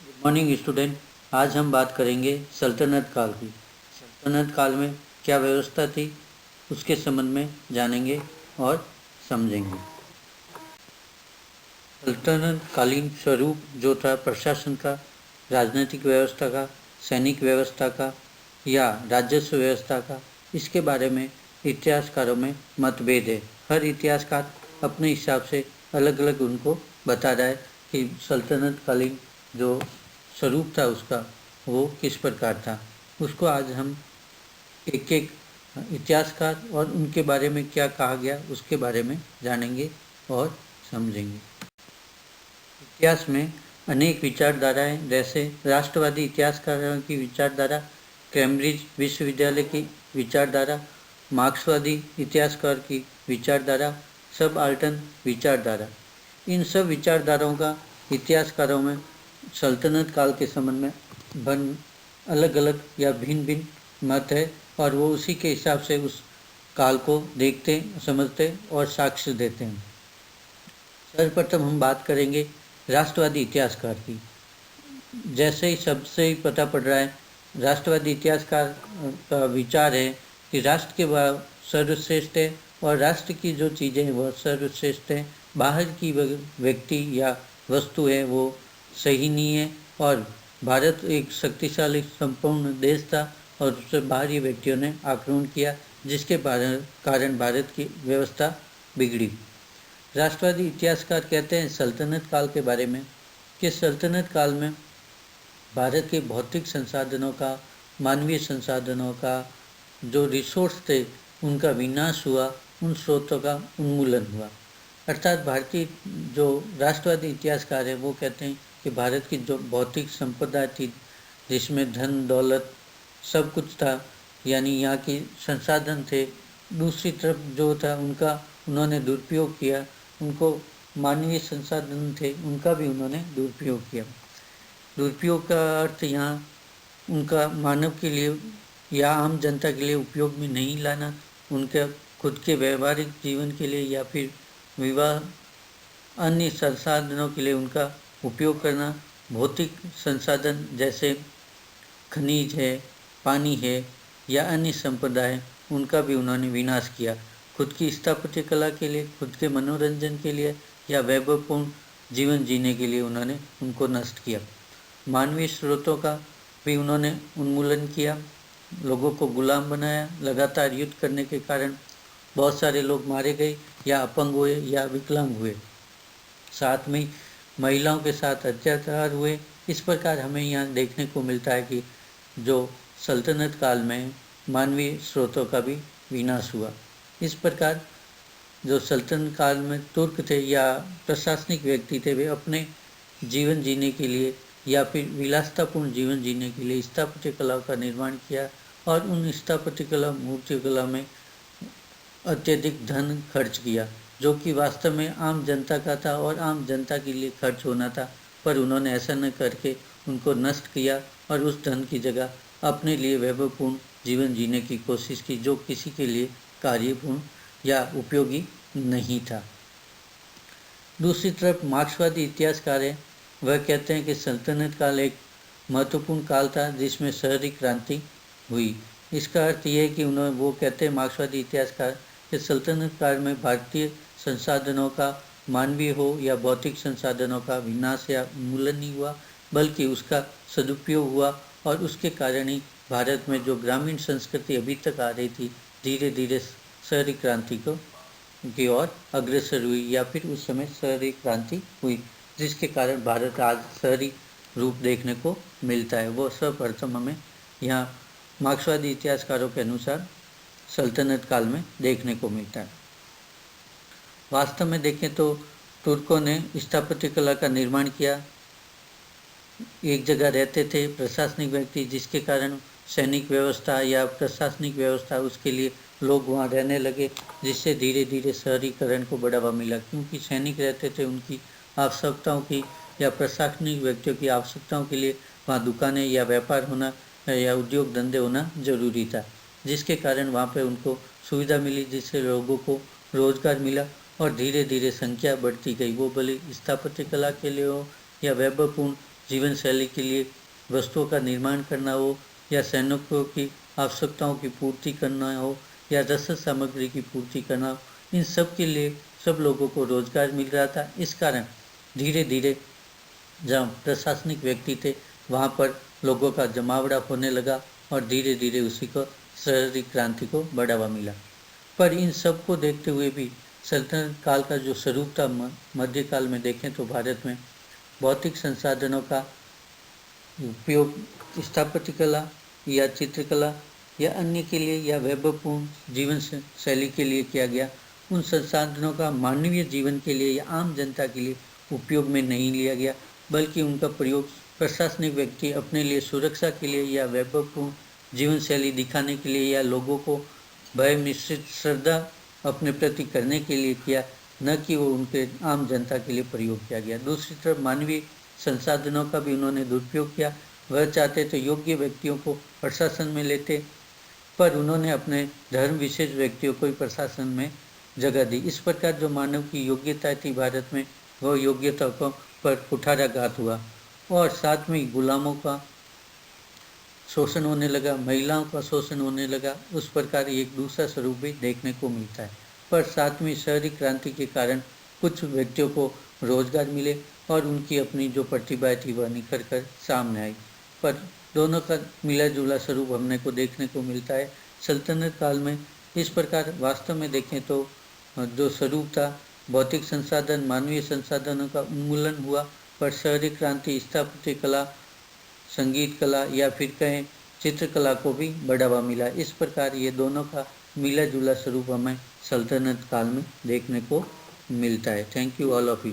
Good morning student. आज हम बात करेंगे सल्तनत काल की। सल्तनत काल में क्या व्यवस्था थी उसके संबंध में जानेंगे और समझेंगे। सल्तनत कालीन स्वरूप जो था प्रशासन का, राजनीतिक व्यवस्था का, सैनिक व्यवस्था का या राजस्व व्यवस्था का, इसके बारे में इतिहासकारों में मतभेद है। हर इतिहासकार अपने हिसाब से अलग अलग उनको बता रहा है कि सल्तनत कालीन जो स्वरूप था उसका वो किस प्रकार था। उसको आज हम एक एक इतिहासकार और उनके बारे में क्या कहा गया उसके बारे में जानेंगे और समझेंगे। इतिहास में अनेक विचारधाराएं, जैसे राष्ट्रवादी इतिहासकारों की विचारधारा, कैम्ब्रिज विश्वविद्यालय की विचारधारा, मार्क्सवादी इतिहासकार की विचारधारा, सब आल्टन विचारधारा। इन सब विचारधाराओं का इतिहासकारों में सल्तनत काल के संबंध में अलग अलग या भिन्न भिन्न मत है और वो उसी के हिसाब से उस काल को देखते, समझते और साक्ष्य देते हैं। सर्वप्रथम हम बात करेंगे राष्ट्रवादी इतिहासकार की। जैसे ही सबसे ही पता पड़ रहा है, राष्ट्रवादी इतिहासकार का विचार है कि राष्ट्र के सर्वश्रेष्ठ है और राष्ट्र की जो चीज़ें हैं वह सर्वश्रेष्ठ है। बाहर की व्यक्ति या वस्तु है वो सही नहीं है और भारत एक शक्तिशाली संपूर्ण देश था और उससे बाहरी व्यक्तियों ने आक्रमण किया, जिसके कारण भारत की व्यवस्था बिगड़ी। राष्ट्रवादी इतिहासकार कहते हैं सल्तनत काल के बारे में कि सल्तनत काल में भारत के भौतिक संसाधनों का, मानवीय संसाधनों का, जो रिसोर्स थे उनका विनाश हुआ, उन स्रोतों का उन्मूलन हुआ। अर्थात भारतीय जो राष्ट्रवादी इतिहासकार है वो कहते हैं कि भारत की जो भौतिक संपदा थी, जिसमें धन दौलत सब कुछ था, यानी यहाँ की संसाधन थे, दूसरी तरफ जो था उनका उन्होंने दुरुपयोग किया। उनको मानवीय संसाधन थे उनका भी उन्होंने दुरुपयोग किया। दुरुपयोग का अर्थ यहाँ उनका मानव के लिए या आम जनता के लिए उपयोग में नहीं लाना, उनके खुद के व्यवहारिक जीवन के लिए या फिर विवाह अन्य संसाधनों के लिए उनका उपयोग करना। भौतिक संसाधन जैसे खनिज है, पानी है या अन्य संपदा है, उनका भी उन्होंने विनाश किया। खुद की स्थापत्य कला के लिए, खुद के मनोरंजन के लिए या वैभवपूर्ण जीवन जीने के लिए उन्होंने उनको नष्ट किया। मानवीय स्रोतों का भी उन्होंने उन्मूलन किया, लोगों को गुलाम बनाया। लगातार युद्ध करने के कारण बहुत सारे लोग मारे गए या अपंग हुए या विकलांग हुए। साथ में महिलाओं के साथ अत्याचार हुए। इस प्रकार हमें यहाँ देखने को मिलता है कि जो सल्तनत काल में मानवीय स्रोतों का भी विनाश हुआ। इस प्रकार जो सल्तनत काल में तुर्क थे या प्रशासनिक व्यक्ति थे, वे अपने जीवन जीने के लिए या फिर विलासतापूर्ण जीवन जीने के लिए स्थापत्य कला का निर्माण किया और उन स्थापत्य कला, मूर्ति कला में अत्यधिक धन खर्च किया, जो कि वास्तव में आम जनता का था और आम जनता के लिए खर्च होना था, पर उन्होंने ऐसा न करके उनको नष्ट किया और उस धन की जगह अपने लिए वैभवपूर्ण जीवन जीने की कोशिश की, जो किसी के लिए कार्यपूर्ण या उपयोगी नहीं था। दूसरी तरफ मार्क्सवादी इतिहासकार है, वह कहते हैं कि सल्तनत काल एक महत्वपूर्ण काल था जिसमें शहरी क्रांति हुई। इसका अर्थ ये है कि वो कहते हैं मार्क्सवादी इतिहासकार कि सल्तनत काल में भारतीय संसाधनों का, मानवीय हो या भौतिक संसाधनों का विनाश या उन्मूलन नहीं हुआ, बल्कि उसका सदुपयोग हुआ और उसके कारण ही भारत में जो ग्रामीण संस्कृति अभी तक आ रही थी, धीरे धीरे शहरी क्रांति की ओर अग्रसर हुई या फिर उस समय शहरी क्रांति हुई, जिसके कारण भारत आज शहरी रूप देखने को मिलता है। वो सर्वप्रथम हमें यहाँ मार्क्सवादी इतिहासकारों के अनुसार सल्तनत काल में देखने को मिलता है। वास्तव में देखें तो तुर्कों ने स्थापत्य कला का निर्माण किया। एक जगह रहते थे प्रशासनिक व्यक्ति, जिसके कारण सैनिक व्यवस्था या प्रशासनिक व्यवस्था, उसके लिए लोग वहाँ रहने लगे, जिससे धीरे धीरे शहरीकरण को बढ़ावा मिला। क्योंकि सैनिक रहते थे, उनकी आवश्यकताओं की या प्रशासनिक व्यक्तियों की आवश्यकताओं के लिए वहाँ दुकानें या व्यापार होना या उद्योग धंधे होना जरूरी था, जिसके कारण वहाँ पे उनको सुविधा मिली, जिससे लोगों को रोजगार मिला और धीरे धीरे संख्या बढ़ती गई। वो भले स्थापत्य कला के लिए हो या वैभवपूर्ण जीवन शैली के लिए वस्तुओं का निर्माण करना हो, या सैनिकों की आवश्यकताओं की पूर्ति करना हो, या रसद सामग्री की पूर्ति करना हो, इन सब के लिए सब लोगों को रोजगार मिल रहा था। इस कारण धीरे धीरे जहाँ प्रशासनिक व्यक्ति थे वहाँ पर लोगों का जमावड़ा होने लगा और धीरे धीरे उसी को शहरी क्रांति को बढ़ावा मिला। पर इन सब को देखते हुए भी सल्तनत काल का जो स्वरूप था, मध्यकाल में देखें तो भारत में भौतिक संसाधनों का उपयोग स्थापत्य कला या चित्रकला या अन्य के लिए या वैभवपूर्ण जीवन शैली के लिए किया गया। उन संसाधनों का मानवीय जीवन के लिए या आम जनता के लिए उपयोग में नहीं लिया गया, बल्कि उनका प्रयोग प्रशासनिक व्यक्ति अपने लिए सुरक्षा के लिए या वैभवपूर्ण जीवन शैली दिखाने के लिए या लोगों को भय मिश्रित श्रद्धा अपने प्रति करने के लिए किया, न कि वो उनके आम जनता के लिए प्रयोग किया गया। दूसरी तरफ मानवीय संसाधनों का भी उन्होंने दुरुपयोग किया। वह चाहते तो योग्य व्यक्तियों को प्रशासन में लेते, पर उन्होंने अपने धर्म विशेष व्यक्तियों को ही प्रशासन में जगह दी। इस प्रकार जो मानव की योग्यता थी भारत में, वह योग्यता पर कुठाराघात हुआ और साथ में गुलामों का शोषण होने लगा, महिलाओं का शोषण होने लगा। उस प्रकार एक दूसरा स्वरूप भी देखने को मिलता है। पर साथ में शहरी क्रांति के कारण कुछ व्यक्तियों को रोजगार मिले और उनकी अपनी जो प्रतिभा थी वह निखर कर सामने आई। पर दोनों का मिला जुला स्वरूप हमने को देखने को मिलता है सल्तनत काल में। इस प्रकार वास्तव में देखें तो जो स्वरूप था, भौतिक संसाधन मानवीय संसाधनों का उन्मूलन हुआ, पर शहरी क्रांति स्थापत्य कला, संगीत कला या फिर कहें चित्रकला को भी बढ़ावा मिला। इस प्रकार ये दोनों का मिला जुला स्वरूप हमें सल्तनत काल में देखने को मिलता है। Thank you all of you.